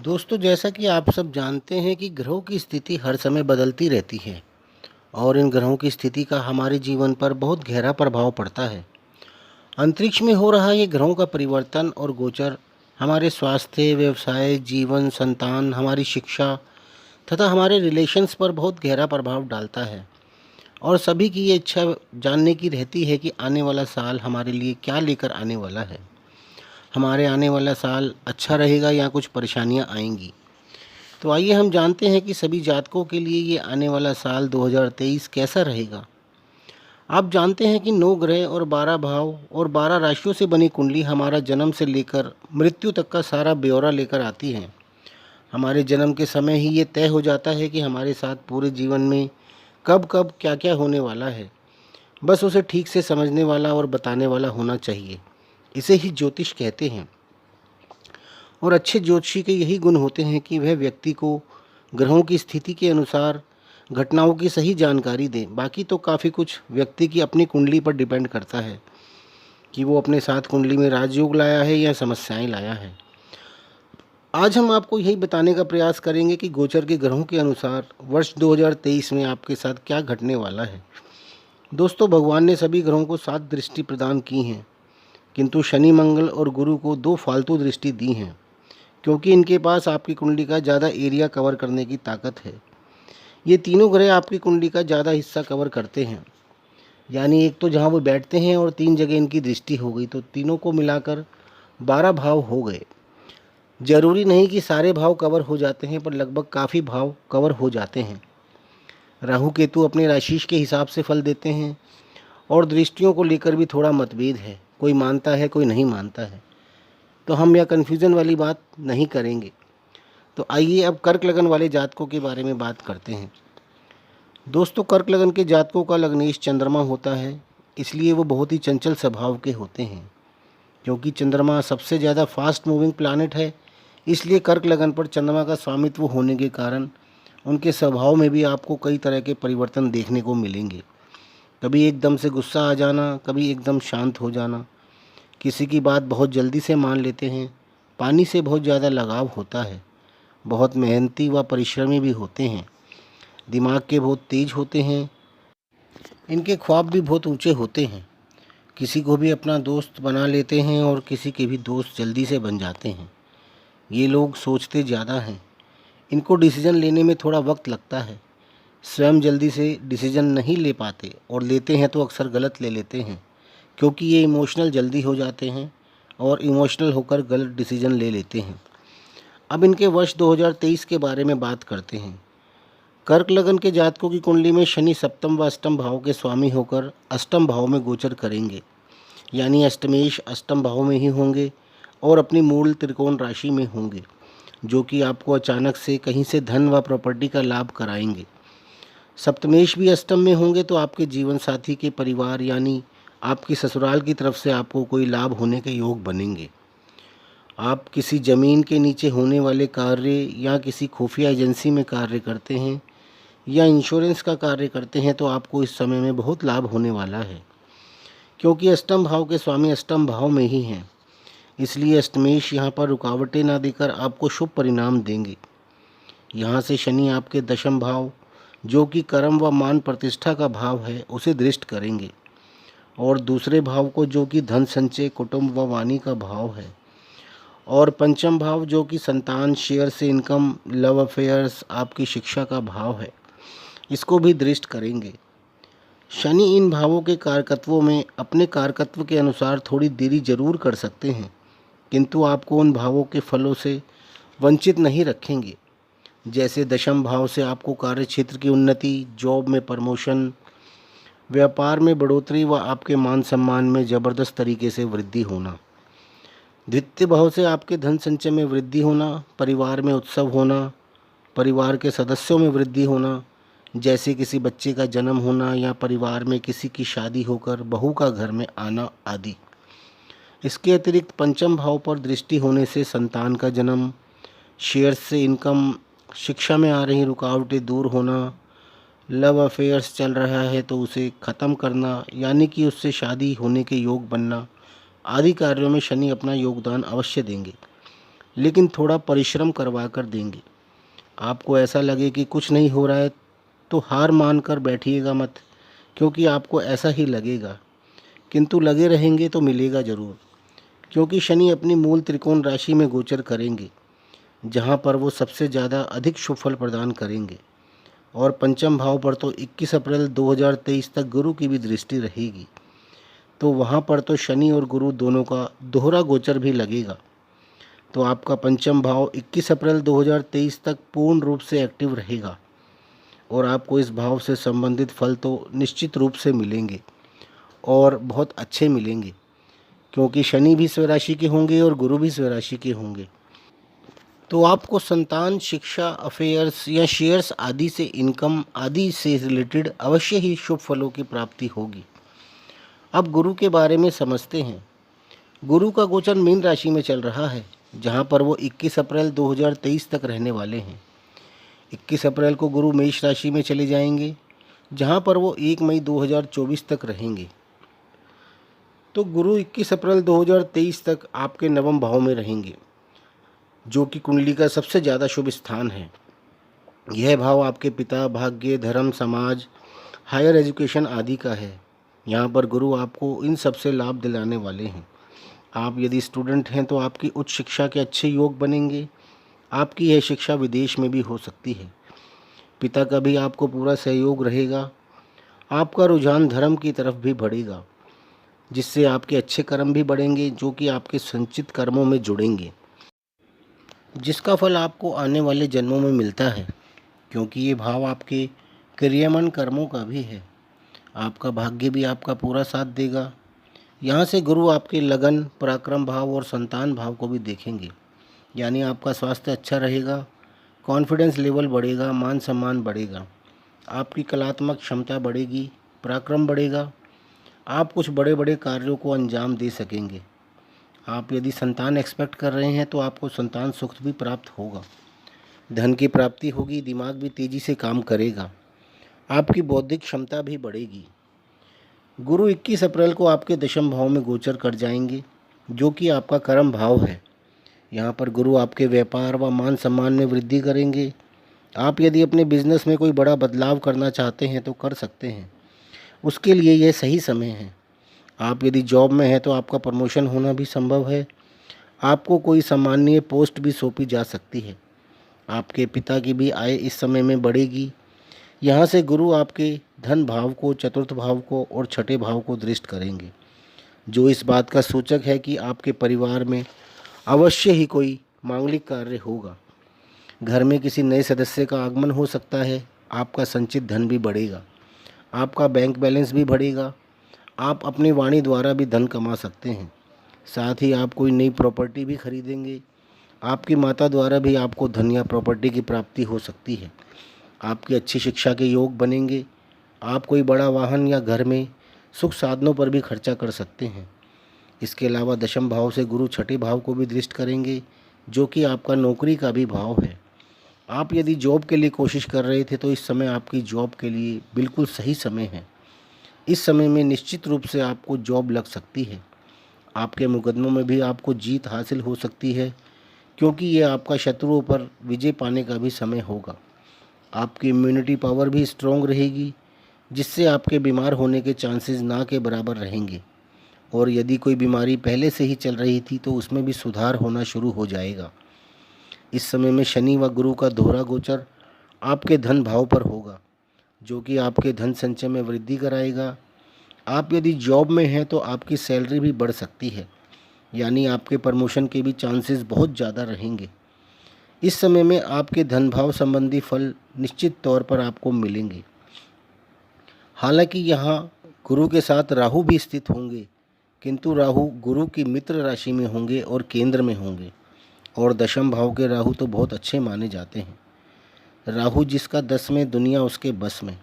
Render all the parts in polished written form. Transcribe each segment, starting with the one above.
दोस्तों, जैसा कि आप सब जानते हैं कि ग्रहों की स्थिति हर समय बदलती रहती है और इन ग्रहों की स्थिति का हमारे जीवन पर बहुत गहरा प्रभाव पड़ता है। अंतरिक्ष में हो रहा ये ग्रहों का परिवर्तन और गोचर हमारे स्वास्थ्य, व्यवसाय, जीवन, संतान, हमारी शिक्षा तथा हमारे रिलेशंस पर बहुत गहरा प्रभाव डालता है। और सभी की ये इच्छा जानने की रहती है कि आने वाला साल हमारे लिए क्या लेकर आने वाला है। हमारे आने वाला साल अच्छा रहेगा या कुछ परेशानियां आएंगी। तो आइए हम जानते हैं कि सभी जातकों के लिए ये आने वाला साल 2023 कैसा रहेगा। आप जानते हैं कि 9 ग्रह और 12 भाव और 12 राशियों से बनी कुंडली हमारा जन्म से लेकर मृत्यु तक का सारा ब्यौरा लेकर आती है। हमारे जन्म के समय ही ये तय हो जाता है कि हमारे साथ पूरे जीवन में कब कब क्या क्या होने वाला है। बस उसे ठीक से समझने वाला और बताने वाला होना चाहिए। इसे ही ज्योतिष कहते हैं। और अच्छे ज्योतिषी के यही गुण होते हैं कि वह व्यक्ति को ग्रहों की स्थिति के अनुसार घटनाओं की सही जानकारी दें। बाकी तो काफ़ी कुछ व्यक्ति की अपनी कुंडली पर डिपेंड करता है कि वो अपने साथ कुंडली में राजयोग लाया है या समस्याएं लाया है। आज हम आपको यही बताने का प्रयास करेंगे कि गोचर के ग्रहों के अनुसार वर्ष 2023 में आपके साथ क्या घटने वाला है। दोस्तों, भगवान ने सभी ग्रहों को 7 दृष्टि प्रदान की हैं, किंतु शनि, मंगल और गुरु को 2 फालतू दृष्टि दी हैं, क्योंकि इनके पास आपकी कुंडली का ज़्यादा एरिया कवर करने की ताकत है। ये तीनों ग्रह आपकी कुंडली का ज़्यादा हिस्सा कवर करते हैं, यानी एक तो जहाँ वो बैठते हैं और 3 जगह इनकी दृष्टि हो गई, तो तीनों को मिलाकर 12 भाव हो गए। जरूरी नहीं कि सारे भाव कवर हो जाते हैं, पर लगभग काफ़ी भाव कवर हो जाते हैं। राहु केतु अपने राशि के हिसाब से फल देते हैं और दृष्टियों को लेकर भी थोड़ा मतभेद है, कोई मानता है कोई नहीं मानता है, तो हम यह कन्फ्यूज़न वाली बात नहीं करेंगे। तो आइए अब कर्क लगन वाले जातकों के बारे में बात करते हैं। दोस्तों, कर्क लगन के जातकों का लग्नेश चंद्रमा होता है, इसलिए वो बहुत ही चंचल स्वभाव के होते हैं। क्योंकि चंद्रमा सबसे ज़्यादा फास्ट मूविंग प्लैनेट है, इसलिए कर्क लगन पर चंद्रमा का स्वामित्व होने के कारण उनके स्वभाव में भी आपको कई तरह के परिवर्तन देखने को मिलेंगे। कभी एकदम से गुस्सा आ जाना, कभी एकदम शांत हो जाना, किसी की बात बहुत जल्दी से मान लेते हैं, पानी से बहुत ज़्यादा लगाव होता है, बहुत मेहनती व परिश्रमी भी होते हैं, दिमाग के बहुत तेज होते हैं, इनके ख्वाब भी बहुत ऊंचे होते हैं, किसी को भी अपना दोस्त बना लेते हैं और किसी के भी दोस्त जल्दी से बन जाते हैं। ये लोग सोचते ज़्यादा हैं, इनको डिसीजन लेने में थोड़ा वक्त लगता है, स्वयं जल्दी से डिसीजन नहीं ले पाते और लेते हैं तो अक्सर गलत ले लेते हैं, क्योंकि ये इमोशनल जल्दी हो जाते हैं और इमोशनल होकर गलत डिसीजन ले लेते हैं। अब इनके वर्ष 2023 के बारे में बात करते हैं। कर्क लगन के जातकों की कुंडली में शनि सप्तम व अष्टम भाव के स्वामी होकर अष्टम भाव में गोचर करेंगे, यानी अष्टमेश अष्टम भाव में ही होंगे और अपनी मूल त्रिकोण राशि में होंगे, जो कि आपको अचानक से कहीं से धन व प्रॉपर्टी का लाभ कराएंगे। सप्तमेश भी अष्टम में होंगे तो आपके जीवन साथी के परिवार यानी आपकी ससुराल की तरफ से आपको कोई लाभ होने के योग बनेंगे। आप किसी ज़मीन के नीचे होने वाले कार्य या किसी खुफिया एजेंसी में कार्य करते हैं या इंश्योरेंस का कार्य करते हैं, तो आपको इस समय में बहुत लाभ होने वाला है। क्योंकि अष्टम भाव के स्वामी अष्टम भाव में ही हैं, इसलिए अष्टमेश यहाँ पर रुकावटें ना देकर आपको शुभ परिणाम देंगे। यहाँ से शनि आपके दशम भाव, जो कि कर्म व मान प्रतिष्ठा का भाव है, उसे दृष्ट करेंगे और दूसरे भाव को, जो कि धन संचय, कुटुंब व वाणी का भाव है, और पंचम भाव, जो कि संतान, शेयर से इनकम, लव अफेयर्स, आपकी शिक्षा का भाव है, इसको भी दृष्ट करेंगे। शनि इन भावों के कारकत्वों में अपने कारकत्व के अनुसार थोड़ी देरी जरूर कर सकते हैं, किंतु आपको उन भावों के फलों से वंचित नहीं रखेंगे। जैसे दशम भाव से आपको कार्य क्षेत्र की उन्नति, जॉब में प्रमोशन, व्यापार में बढ़ोतरी व आपके मान सम्मान में ज़बरदस्त तरीके से वृद्धि होना। द्वितीय भाव से आपके धन संचय में वृद्धि होना, परिवार में उत्सव होना, परिवार के सदस्यों में वृद्धि होना, जैसे किसी बच्चे का जन्म होना या परिवार में किसी की शादी होकर बहू का घर में आना आदि। इसके अतिरिक्त पंचम भाव पर दृष्टि होने से संतान का जन्म, शेयर्स से इनकम, शिक्षा में आ रही रुकावटें दूर होना, लव अफेयर्स चल रहा है तो उसे ख़त्म करना, यानी कि उससे शादी होने के योग बनना आदि कार्यों में शनि अपना योगदान अवश्य देंगे। लेकिन थोड़ा परिश्रम करवा कर देंगे। आपको ऐसा लगे कि कुछ नहीं हो रहा है तो हार मान कर बैठिएगा मत, क्योंकि आपको ऐसा ही लगेगा, किंतु लगे रहेंगे तो मिलेगा ज़रूर। क्योंकि शनि अपनी मूल त्रिकोण राशि में गोचर करेंगे, जहाँ पर वो सबसे ज़्यादा अधिक शुभ फल प्रदान करेंगे। और पंचम भाव पर तो 21 अप्रैल 2023 तक गुरु की भी दृष्टि रहेगी, तो वहाँ पर तो शनि और गुरु दोनों का दोहरा गोचर भी लगेगा। तो आपका पंचम भाव 21 अप्रैल 2023 तक पूर्ण रूप से एक्टिव रहेगा और आपको इस भाव से संबंधित फल तो निश्चित रूप से मिलेंगे और बहुत अच्छे मिलेंगे, क्योंकि शनि भी स्वराशि के होंगे और गुरु भी स्वराशि के होंगे। तो आपको संतान, शिक्षा, अफेयर्स या शेयर्स आदि से इनकम आदि से रिलेटेड अवश्य ही शुभ फलों की प्राप्ति होगी। अब गुरु के बारे में समझते हैं। गुरु का गोचर मीन राशि में चल रहा है, जहां पर वो 21 अप्रैल 2023 तक रहने वाले हैं। 21 अप्रैल को गुरु मेष राशि में चले जाएंगे, जहां पर वो 1 मई 2024 तक रहेंगे। तो गुरु 21 अप्रैल 2023 तक आपके नवम भाव में रहेंगे, जो कि कुंडली का सबसे ज़्यादा शुभ स्थान है। यह भाव आपके पिता, भाग्य, धर्म, समाज, हायर एजुकेशन आदि का है। यहाँ पर गुरु आपको इन सब से लाभ दिलाने वाले हैं। आप यदि स्टूडेंट हैं तो आपकी उच्च शिक्षा के अच्छे योग बनेंगे। आपकी यह शिक्षा विदेश में भी हो सकती है। पिता का भी आपको पूरा सहयोग रहेगा। आपका रुझान धर्म की तरफ भी बढ़ेगा, जिससे आपके अच्छे कर्म भी बढ़ेंगे, जो कि आपके संचित कर्मों में जुड़ेंगे, जिसका फल आपको आने वाले जन्मों में मिलता है, क्योंकि ये भाव आपके क्रियामान कर्मों का भी है। आपका भाग्य भी आपका पूरा साथ देगा। यहाँ से गुरु आपके लगन, पराक्रम भाव और संतान भाव को भी देखेंगे, यानी आपका स्वास्थ्य अच्छा रहेगा, कॉन्फिडेंस लेवल बढ़ेगा, मान सम्मान बढ़ेगा, आपकी कलात्मक क्षमता बढ़ेगी, पराक्रम बढ़ेगा, आप कुछ बड़े बड़े कार्यों को अंजाम दे सकेंगे। आप यदि संतान एक्सपेक्ट कर रहे हैं तो आपको संतान सुख भी प्राप्त होगा। धन की प्राप्ति होगी, दिमाग भी तेज़ी से काम करेगा, आपकी बौद्धिक क्षमता भी बढ़ेगी। गुरु 21 अप्रैल को आपके दशम भाव में गोचर कर जाएंगे, जो कि आपका कर्म भाव है। यहाँ पर गुरु आपके व्यापार व मान सम्मान में वृद्धि करेंगे। आप यदि अपने बिजनेस में कोई बड़ा बदलाव करना चाहते हैं तो कर सकते हैं, उसके लिए यह सही समय है। आप यदि जॉब में हैं तो आपका प्रमोशन होना भी संभव है। आपको कोई सम्मानीय पोस्ट भी सौंपी जा सकती है। आपके पिता की भी आय इस समय में बढ़ेगी। यहाँ से गुरु आपके धन भाव को, चतुर्थ भाव को और छठे भाव को दृष्ट करेंगे, जो इस बात का सूचक है कि आपके परिवार में अवश्य ही कोई मांगलिक कार्य होगा। घर में किसी नए सदस्य का आगमन हो सकता है। आपका संचित धन भी बढ़ेगा, आपका बैंक बैलेंस भी बढ़ेगा। आप अपनी वाणी द्वारा भी धन कमा सकते हैं। साथ ही आप कोई नई प्रॉपर्टी भी खरीदेंगे। आपकी माता द्वारा भी आपको धन या प्रॉपर्टी की प्राप्ति हो सकती है। आपकी अच्छी शिक्षा के योग बनेंगे। आप कोई बड़ा वाहन या घर में सुख साधनों पर भी खर्चा कर सकते हैं। इसके अलावा दशम भाव से गुरु छठे भाव को भी दृष्ट करेंगे, जो कि आपका नौकरी का भी भाव है। आप यदि जॉब के लिए कोशिश कर रहे थे तो इस समय आपकी जॉब के लिए बिल्कुल सही समय है। इस समय में निश्चित रूप से आपको जॉब लग सकती है। आपके मुकदमों में भी आपको जीत हासिल हो सकती है, क्योंकि ये आपका शत्रुओं पर विजय पाने का भी समय होगा। आपकी इम्यूनिटी पावर भी स्ट्रॉन्ग रहेगी, जिससे आपके बीमार होने के चांसेस ना के बराबर रहेंगे। और यदि कोई बीमारी पहले से ही चल रही थी तो उसमें भी सुधार होना शुरू हो जाएगा। इस समय में शनि व गुरु का दोहरा गोचर आपके धन भाव पर होगा, जो कि आपके धन संचय में वृद्धि कराएगा। आप यदि जॉब में हैं तो आपकी सैलरी भी बढ़ सकती है, यानी आपके प्रमोशन के भी चांसेस बहुत ज़्यादा रहेंगे। इस समय में आपके धन भाव संबंधी फल निश्चित तौर पर आपको मिलेंगे। हालांकि यहाँ गुरु के साथ राहु भी स्थित होंगे, किंतु राहु गुरु की मित्र राशि में होंगे और केंद्र में होंगे, और दशम भाव के राहु तो बहुत अच्छे माने जाते हैं। राहु जिसका 10 में, दुनिया उसके बस में।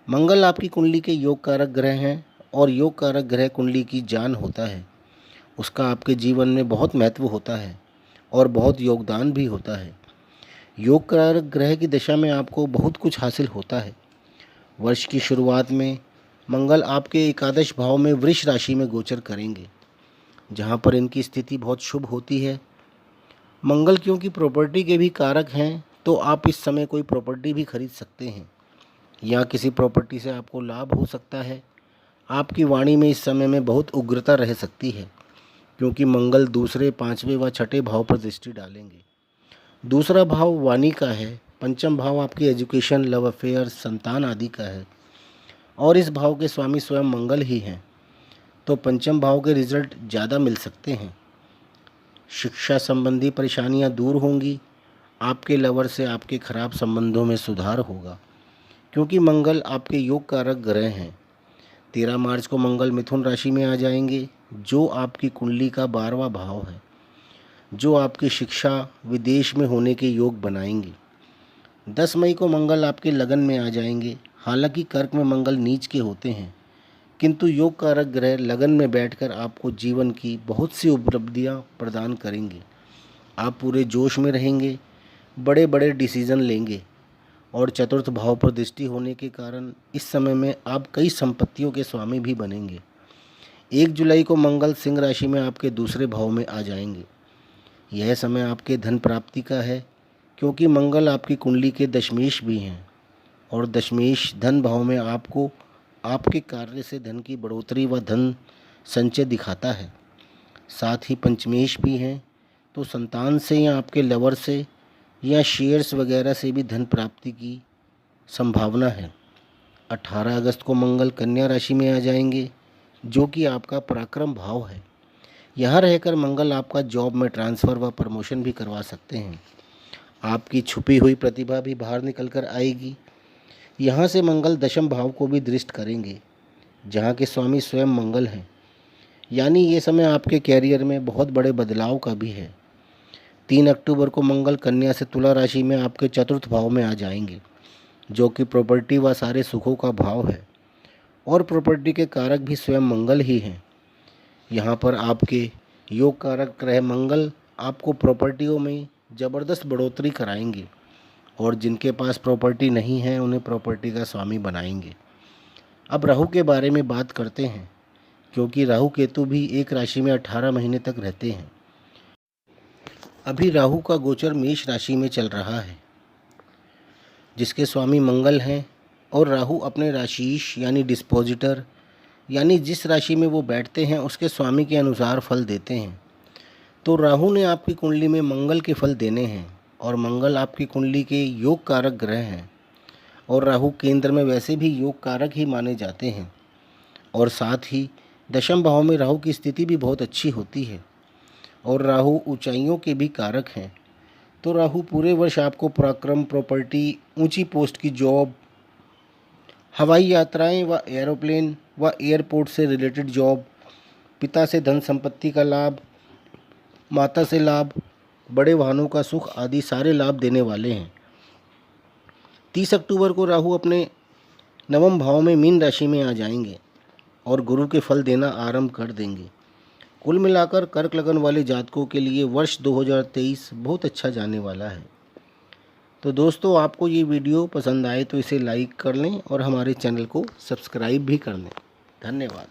मंगल आपकी कुंडली के योग कारक ग्रह हैं, और योग कारक ग्रह कुंडली की जान होता है। उसका आपके जीवन में बहुत महत्व होता है और बहुत योगदान भी होता है। योग कारक ग्रह की दशा में आपको बहुत कुछ हासिल होता है। वर्ष की शुरुआत में मंगल आपके एकादश भाव में वृष राशि में गोचर करेंगे, जहाँ पर इनकी स्थिति बहुत शुभ होती है। मंगल क्योंकि प्रॉपर्टी के भी कारक हैं, तो आप इस समय कोई प्रॉपर्टी भी खरीद सकते हैं या किसी प्रॉपर्टी से आपको लाभ हो सकता है। आपकी वाणी में इस समय में बहुत उग्रता रह सकती है, क्योंकि मंगल दूसरे, पाँचवें व छठे भाव पर दृष्टि डालेंगे। दूसरा भाव वाणी का है, पंचम भाव आपकी एजुकेशन, लव अफेयर, संतान आदि का है, और इस भाव के स्वामी स्वयं मंगल ही हैं, तो पंचम भाव के रिजल्ट ज़्यादा मिल सकते हैं। शिक्षा संबंधी परेशानियां दूर होंगी। आपके लवर से आपके खराब संबंधों में सुधार होगा, क्योंकि मंगल आपके योग कारक ग्रह हैं। 13 मार्च को मंगल मिथुन राशि में आ जाएंगे, जो आपकी कुंडली का 12वां भाव है, जो आपकी शिक्षा विदेश में होने के योग बनाएंगे। 10 मई को मंगल आपके लगन में आ जाएंगे। हालांकि कर्क में मंगल नीच के होते हैं, किंतु योग कारक ग्रह लगन में बैठकर आपको जीवन की बहुत सी उपलब्धियां प्रदान करेंगे। आप पूरे जोश में रहेंगे, बड़े बड़े डिसीजन लेंगे, और चतुर्थ भाव पर दृष्टि होने के कारण इस समय में आप कई संपत्तियों के स्वामी भी बनेंगे। 1 जुलाई को मंगल सिंह राशि में आपके दूसरे भाव में आ जाएंगे। यह समय आपके धन प्राप्ति का है, क्योंकि मंगल आपकी कुंडली के दशमेश भी हैं, और दशमेश धन भाव में आपको आपके कार्य से धन की बढ़ोतरी व धन संचय दिखाता है। साथ ही पंचमेश भी हैं, तो संतान से या आपके लवर से या शेयर्स वगैरह से भी धन प्राप्ति की संभावना है। 18 अगस्त को मंगल कन्या राशि में आ जाएंगे, जो कि आपका पराक्रम भाव है। यहाँ रहकर मंगल आपका जॉब में ट्रांसफ़र व प्रमोशन भी करवा सकते हैं। आपकी छुपी हुई प्रतिभा भी बाहर निकल कर आएगी। यहाँ से मंगल दशम भाव को भी दृष्ट करेंगे, जहाँ के स्वामी स्वयं मंगल हैं। यानी ये समय आपके कैरियर में बहुत बड़े बदलाव का भी है। 3 अक्टूबर को मंगल कन्या से तुला राशि में आपके चतुर्थ भाव में आ जाएंगे, जो कि प्रॉपर्टी व सारे सुखों का भाव है, और प्रॉपर्टी के कारक भी स्वयं मंगल ही हैं। यहाँ पर आपके योग कारक ग्रह मंगल आपको प्रॉपर्टियों में ज़बरदस्त बढ़ोतरी कराएंगे, और जिनके पास प्रॉपर्टी नहीं है उन्हें प्रॉपर्टी का स्वामी बनाएंगे। अब राहु के बारे में बात करते हैं, क्योंकि राहु केतु भी एक राशि में 18 महीने तक रहते हैं। अभी राहु का गोचर मेष राशि में चल रहा है, जिसके स्वामी मंगल हैं, और राहु अपने राशिश यानी डिस्पोजिटर यानी जिस राशि में वो बैठते हैं उसके स्वामी के अनुसार फल देते हैं। तो राहु ने आपकी कुंडली में मंगल के फल देने हैं, और मंगल आपकी कुंडली के योग कारक ग्रह हैं, और राहु केंद्र में वैसे भी योग कारक ही माने जाते हैं। और साथ ही दशम भाव में राहु की स्थिति भी बहुत अच्छी होती है, और राहु ऊंचाइयों के भी कारक हैं। तो राहु पूरे वर्ष आपको पराक्रम, प्रॉपर्टी, ऊंची पोस्ट की जॉब, हवाई यात्राएं व एरोप्लेन व एयरपोर्ट से रिलेटेड जॉब, पिता से धन संपत्ति का लाभ, माता से लाभ, बड़े वाहनों का सुख आदि सारे लाभ देने वाले हैं। 30 अक्टूबर को राहु अपने नवम भाव में मीन राशि में आ जाएंगे, और गुरु के फल देना आरंभ कर देंगे। कुल मिलाकर कर्क लगन वाले जातकों के लिए वर्ष 2023 बहुत अच्छा जाने वाला है। तो दोस्तों, आपको ये वीडियो पसंद आए तो इसे लाइक कर लें, और हमारे चैनल को सब्सक्राइब भी कर लें। धन्यवाद।